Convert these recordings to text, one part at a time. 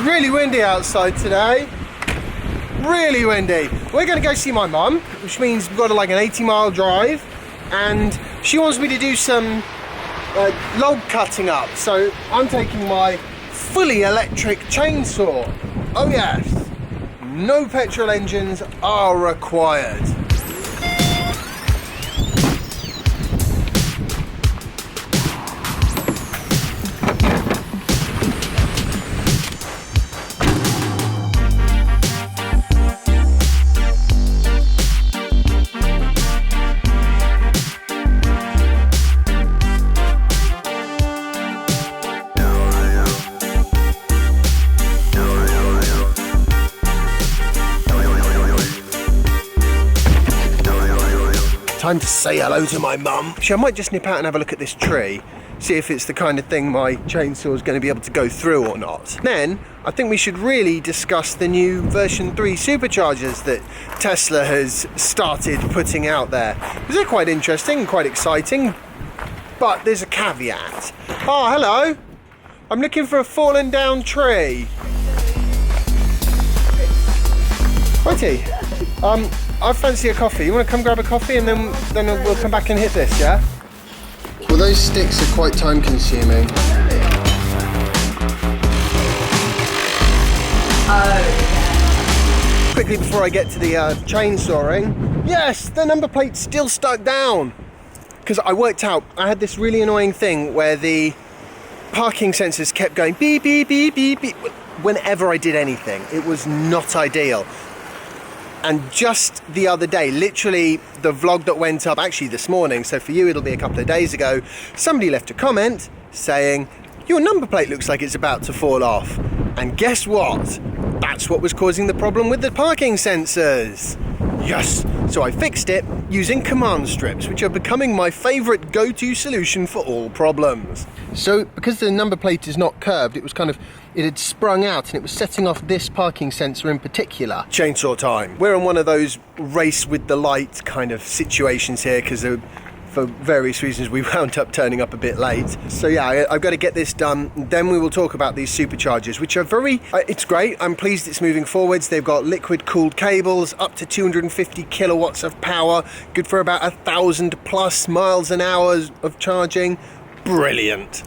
really windy outside today. Really windy. We're going to go see my mum, which means we've got like an 80-mile drive, and she wants me to do some log cutting up. So I'm taking my fully electric chainsaw. Oh yes, no petrol engines are required. Time to say hello to my mum. Actually, I might just nip out and have a look at this tree, see if it's the kind of thing my chainsaw is going to be able to go through or not. Then, I think we should really discuss the new version 3 superchargers that Tesla has started putting out there. Because they're quite interesting and quite exciting, but there's a caveat. Oh, hello. I'm looking for a fallen down tree. Righty. I fancy a coffee. You want to come grab a coffee and then we'll come back and hit this, yeah? Well, those sticks are quite time consuming. Oh. Quickly before I get to the chainsawing. Yes, the number plate's still stuck down. Because I worked out, I had this really annoying thing where the parking sensors kept going beep, beep, beep, beep, beep. Whenever I did anything. It was not ideal. And just the other day, literally the vlog that went up actually this morning, so for you it'll be a couple of days ago, somebody left a comment saying, your number plate looks like it's about to fall off. And guess what? That's what was causing the problem with the parking sensors. Yes, so I fixed it using command strips, which are becoming my favourite go-to solution for all problems. So because the number plate is not curved, it had sprung out and it was setting off this parking sensor in particular. Chainsaw time. We're on one of those race with the light kind of situations here because for various reasons we wound up turning up a bit late. So yeah, I've got to get this done. Then we will talk about these superchargers, which are it's great. I'm pleased it's moving forwards. They've got liquid cooled cables, up to 250 kilowatts of power, good for about 1,000 plus miles an hour of charging. Brilliant.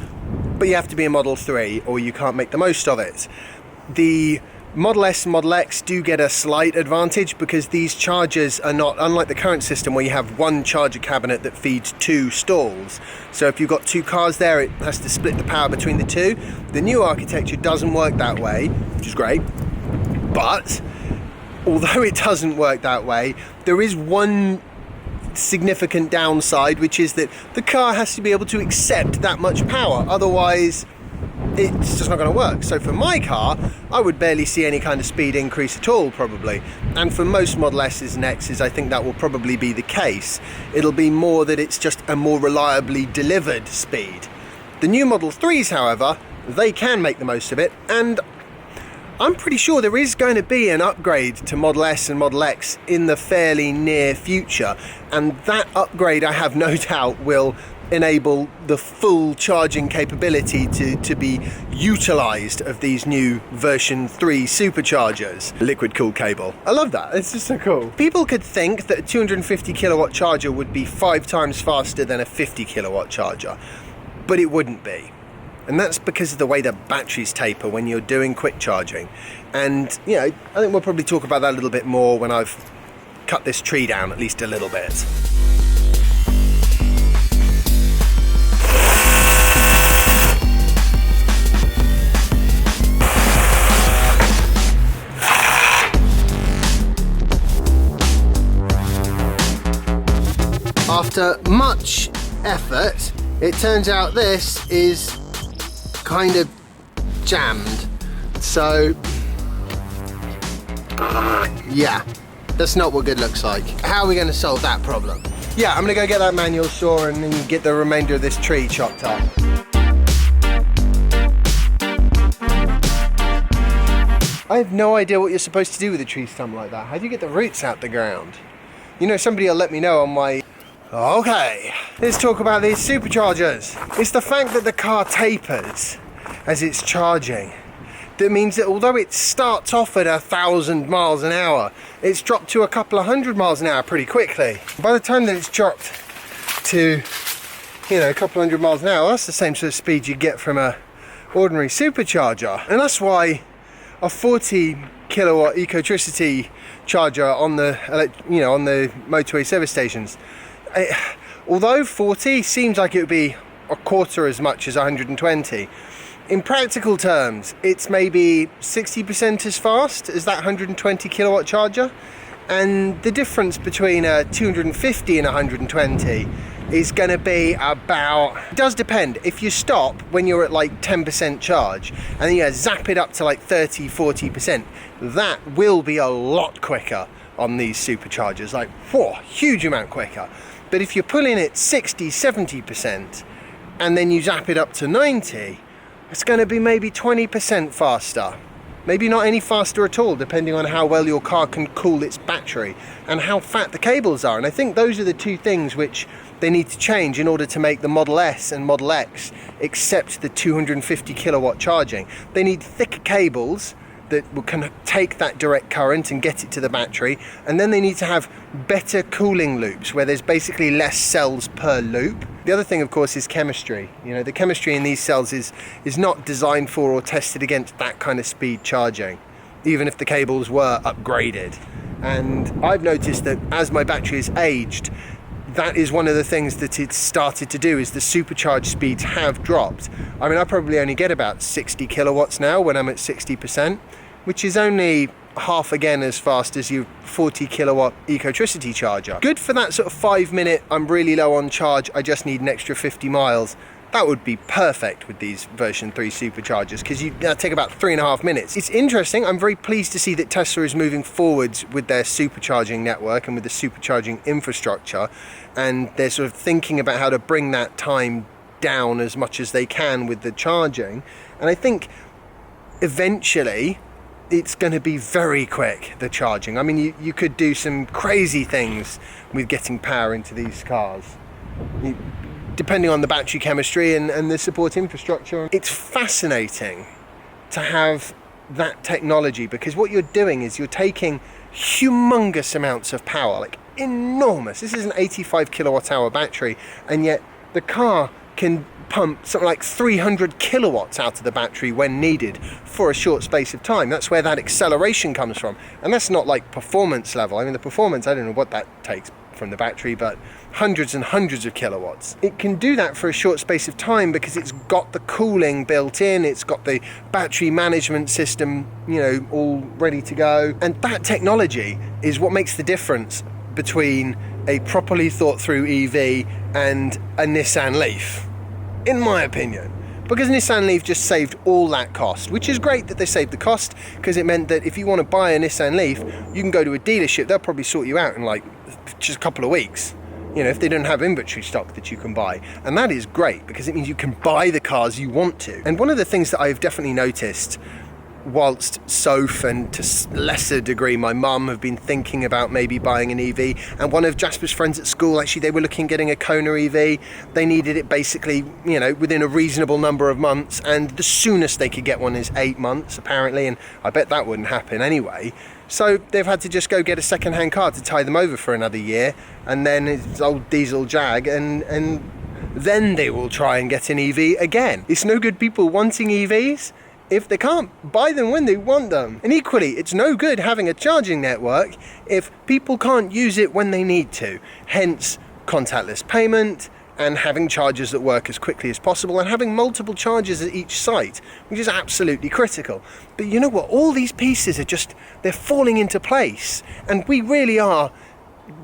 But you have to be a Model 3 or you can't make the most of it. The Model S and Model X do get a slight advantage because these chargers are not, unlike the current system where you have one charger cabinet that feeds 2 stalls. So if you've got 2 cars there, it has to split the power between the 2. The new architecture doesn't work that way, which is great. But although it doesn't work that way, there is one significant downside, which is that the car has to be able to accept that much power. Otherwise, it's just not going to work. So for my car, I would barely see any kind of speed increase at all, probably. And for most Model S's and X's, I think that will probably be the case. It'll be more that it's just a more reliably delivered speed. The new Model 3s, however, they can make the most of it, and I'm pretty sure there is going to be an upgrade to Model S and Model X in the fairly near future, and that upgrade, I have no doubt, will enable the full charging capability to be utilised of these new version 3 superchargers. Liquid cooled cable. I love that, it's just so cool. People could think that a 250 kilowatt charger would be 5 times faster than a 50 kilowatt charger, but it wouldn't be. And that's because of the way the batteries taper when you're doing quick charging. And, you know, I think we'll probably talk about that a little bit more when I've cut this tree down at least a little bit. After much effort, it turns out this is kind of jammed. So yeah, that's not what good looks like. How are we going to solve that problem? Yeah, I'm going to go get that manual saw and then get the remainder of this tree chopped up. I have no idea what you're supposed to do with a tree stump like that. How do you get the roots out the ground? You know, somebody will let me know on my... Okay, let's talk about these superchargers. It's the fact that the car tapers as it's charging that means that although it starts off at 1,000 miles an hour, it's dropped to a couple of hundred miles an hour pretty quickly. By the time that it's dropped to, you know, a couple hundred miles an hour, that's the same sort of speed you get from a ordinary supercharger. And that's why a 40 kilowatt ecotricity charger on the, you know, on the motorway service stations, although 40 seems like it would be a quarter as much as 120, in practical terms it's maybe 60% as fast as that 120 kilowatt charger, and the difference between a 250 and 120 is going to be about, it does depend, if you stop when you're at like 10% charge and then you zap it up to like 30-40%, that will be a lot quicker on these superchargers, like whoa, huge amount quicker. But if you're pulling it 60-70% and then you zap it up to 90, it's going to be maybe 20% faster. Maybe not any faster at all, depending on how well your car can cool its battery and how fat the cables are. And I think those are the two things which they need to change in order to make the Model S and Model X accept the 250 kilowatt charging. They need thicker cables that can take that direct current and get it to the battery, and then they need to have better cooling loops where there's basically less cells per loop. The other thing, of course, is chemistry. You know, the chemistry in these cells is not designed for or tested against that kind of speed charging, even if the cables were upgraded. And I've noticed that as my battery has aged, that is one of the things that it's started to do, is the supercharge speeds have dropped. I mean, I probably only get about 60 kilowatts now when I'm at 60%, which is only half again as fast as your 40 kilowatt ecotricity charger. Good for that sort of 5 minute, I'm really low on charge, I just need an extra 50 miles. That would be perfect with these version 3 superchargers, because you take about 3.5 minutes. It's interesting, I'm very pleased to see that Tesla is moving forwards with their supercharging network and with the supercharging infrastructure, and they're sort of thinking about how to bring that time down as much as they can with the charging. And I think eventually it's going to be very quick, the charging. I mean, you could do some crazy things with getting power into these cars, depending on the battery chemistry and the support infrastructure. It's fascinating to have that technology, because what you're doing is you're taking humongous amounts of power, like enormous. This is an 85 kilowatt hour battery, and yet the car can pump something like 300 kilowatts out of the battery when needed for a short space of time. That's where that acceleration comes from. And that's not like performance level. I mean, the performance, I don't know what that takes from the battery, but hundreds and hundreds of kilowatts. It can do that for a short space of time because it's got the cooling built in, it's got the battery management system, you know, all ready to go. And that technology is what makes the difference between a properly thought through EV and a Nissan Leaf, in my opinion. Because Nissan Leaf just saved all that cost, which is great that they saved the cost, because it meant that if you want to buy a Nissan Leaf, you can go to a dealership, they'll probably sort you out in like just a couple of weeks, you know, if they don't have inventory stock that you can buy. And that is great, because it means you can buy the cars you want to. And one of the things that I've definitely noticed, whilst Soph and to lesser degree my mum have been thinking about maybe buying an EV, and one of Jasper's friends at school, actually they were looking at getting a Kona EV. They needed it basically, you know, within a reasonable number of months, and the soonest they could get one is 8 months apparently, and I bet that wouldn't happen anyway. So they've had to just go get a second-hand car to tie them over for another year, and then it's old diesel Jag, and then they will try and get an EV again. It's no good people wanting EVs if they can't buy them when they want them. And equally, it's no good having a charging network if people can't use it when they need to. Hence, contactless payment, and having chargers that work as quickly as possible, and having multiple chargers at each site, which is absolutely critical. But you know what? All these pieces are just, they're falling into place, and we really are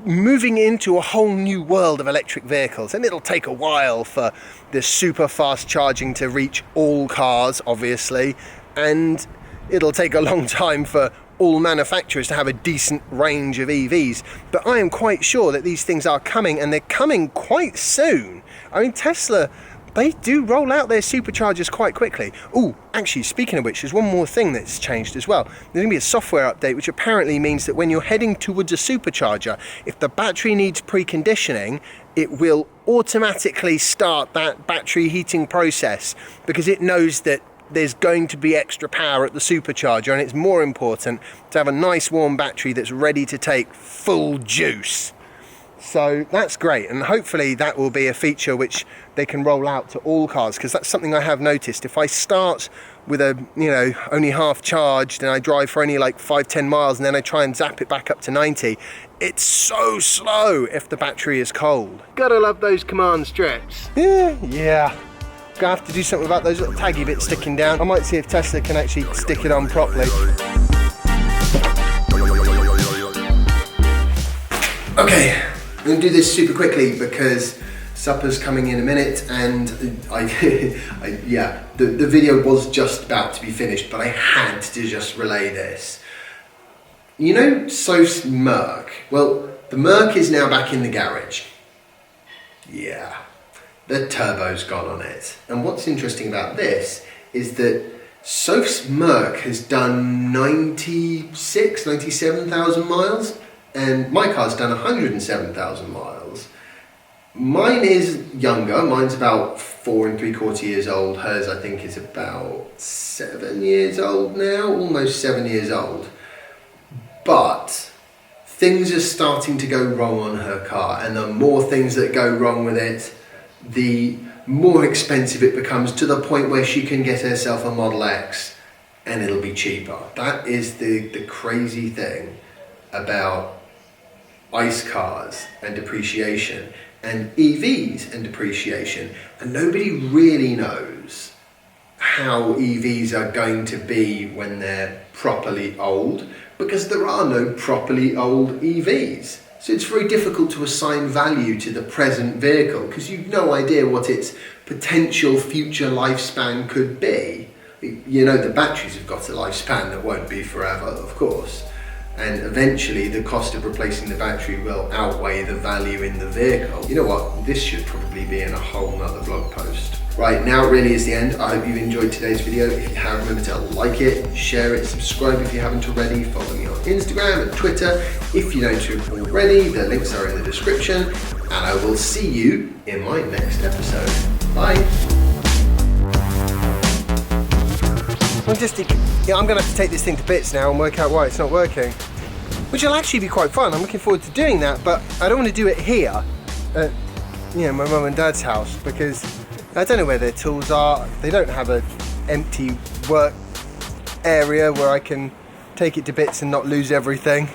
moving into a whole new world of electric vehicles. And it'll take a while for the super fast charging to reach all cars, obviously, and it'll take a long time for all manufacturers to have a decent range of EVs. But I am quite sure that these things are coming, and they're coming quite soon. I mean, Tesla, they do roll out their superchargers quite quickly. Oh, actually, speaking of which, there's one more thing that's changed as well. There's going to be a software update, which apparently means that when you're heading towards a supercharger, if the battery needs preconditioning, it will automatically start that battery heating process, because it knows that there's going to be extra power at the supercharger, and it's more important to have a nice warm battery that's ready to take full juice. So that's great, and hopefully that will be a feature which they can roll out to all cars, because that's something I have noticed. If I start with a, you know, only half charged and I drive for only like 5-10 miles and then I try and zap it back up to 90, it's so slow if the battery is cold. Gotta love those command strips. Yeah. Gonna have to do something about those little taggy bits sticking down. I might see if Tesla can actually stick it on properly. Okay. I'm going to do this super quickly because supper's coming in a minute, and yeah, the video was just about to be finished, but I had to just relay this. You know Soph's Merc? Well, the Merc is now back in the garage. Yeah, the turbo's gone on it. And what's interesting about this is that Soph's Merc has done 97,000 miles. And my car's done 107,000 miles. Mine is younger, mine's about 4 3/4 years old. Hers, I think, is about 7 years old now, almost 7 years old. But things are starting to go wrong on her car, and the more things that go wrong with it, the more expensive it becomes, to the point where she can get herself a Model X and it'll be cheaper. That is the crazy thing about ICE cars and depreciation, and EVs and depreciation, and nobody really knows how EVs are going to be when they're properly old, because there are no properly old EVs. So it's very difficult to assign value to the present vehicle, because you've no idea what its potential future lifespan could be. You know, the batteries have got a lifespan that won't be forever, of course. And eventually the cost of replacing the battery will outweigh the value in the vehicle. You know what, this should probably be in a whole nother blog post. Right, now it really is the end. I hope you've enjoyed today's video. If you have, remember to like it, share it, subscribe if you haven't already, follow me on Instagram and Twitter if you don't already. The links are in the description, and I will see you in my next episode. Bye. I'm gonna have to take this thing to bits now and work out why it's not working, which will actually be quite fun. I'm looking forward to doing that, but I don't want to do it here at, you know, my mum and dad's house, because I don't know where their tools are. They don't have an empty work area where I can take it to bits and not lose everything.